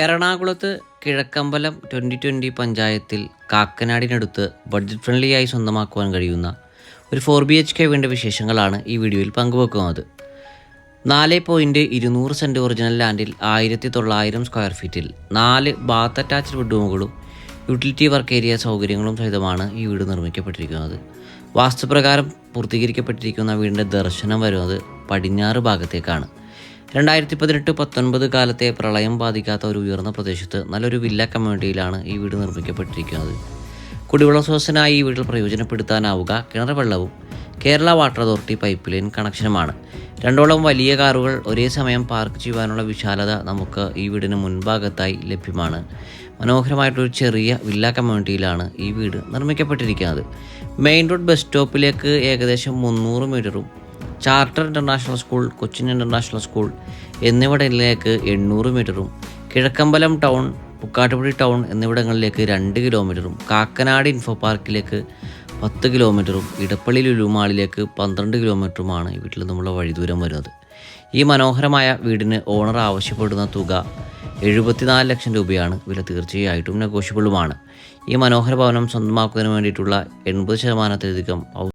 എറണാകുളത്ത് കിഴക്കമ്പലം 2020 പഞ്ചായത്തിൽ കാക്കനാടിനടുത്ത് ബഡ്ജറ്റ് ഫ്രണ്ട്ലിയായി സ്വന്തമാക്കുവാൻ കഴിയുന്ന ഒരു 4BHK വീടിൻ്റെ വിശേഷങ്ങളാണ് ഈ വീഡിയോയിൽ പങ്കുവെക്കുന്നത്. 4.200 സെൻറ്റ് ഒറിജിനൽ ലാൻഡിൽ 1900 സ്ക്വയർ ഫീറ്റിൽ 4 ബാത്ത് അറ്റാച്ച്ഡ് ബെഡ്റൂമുകളും യൂട്ടിലിറ്റി വർക്ക് ഏരിയ സൗകര്യങ്ങളും സഹിതമാണ് ഈ വീട് നിർമ്മിക്കപ്പെട്ടിരിക്കുന്നത്. വാസ്തുപ്രകാരം പൂർത്തീകരിക്കപ്പെട്ടിരിക്കുന്ന വീടിൻ്റെ ദർശനം വരുന്നത് പടിഞ്ഞാറ് ഭാഗത്തേക്കാണ്. 2018-19 കാലത്തെ പ്രളയം ബാധിക്കാത്ത ഒരു ഉയർന്ന പ്രദേശത്ത് നല്ലൊരു വില്ല കമ്മ്യൂണിറ്റിയിലാണ് ഈ വീട് നിർമ്മിക്കപ്പെട്ടിരിക്കുന്നത്. കുടിവെള്ള സ്രോതസ്സിനായി ഈ വീട്ടിൽ പ്രയോജനപ്പെടുത്താനാവുക കിണർ വെള്ളവും Kerala water authority pipe line കണക്ഷനുമാണ്. 2 വലിയ കാറുകൾ ഒരേ സമയം പാർക്ക് ചെയ്യുവാനുള്ള വിശാലത നമുക്ക് ഈ വീടിന് മുൻഭാഗത്തായി ലഭ്യമാണ്. മനോഹരമായിട്ടൊരു ചെറിയ വില്ല കമ്മ്യൂണിറ്റിയിലാണ് ഈ വീട് നിർമ്മിക്കപ്പെട്ടിരിക്കുന്നത്. മെയിൻ റോഡ് ബസ് സ്റ്റോപ്പിലേക്ക് ഏകദേശം 300 മീറ്ററും charter international school, Cochin international school എന്നിവിടങ്ങളിലേക്ക് 800 മീറ്ററും കിഴക്കമ്പലം ടൗൺ, പുക്കാട്ടുപടി ടൗൺ എന്നിവിടങ്ങളിലേക്ക് 2 കിലോമീറ്ററും കാക്കനാട് ഇൻഫോ പാർക്കിലേക്ക് 10 കിലോമീറ്ററും ഇടപ്പള്ളി ലുലു മാളിലേക്ക് 12 കിലോമീറ്ററുമാണ് ഈ വീട്ടിൽ നിന്നുള്ള വഴിദൂരം വരുന്നത്. ഈ മനോഹരമായ വീടിന് ഓണർ ആവശ്യപ്പെടുന്ന തുക 74 ലക്ഷം രൂപയാണ്. വില തീർച്ചയായിട്ടും നെഗോഷ്യബിളുമാണ്. ഈ മനോഹര ഭവനം സ്വന്തമാക്കുന്നതിന് വേണ്ടിയിട്ടുള്ള 80%-ലധികം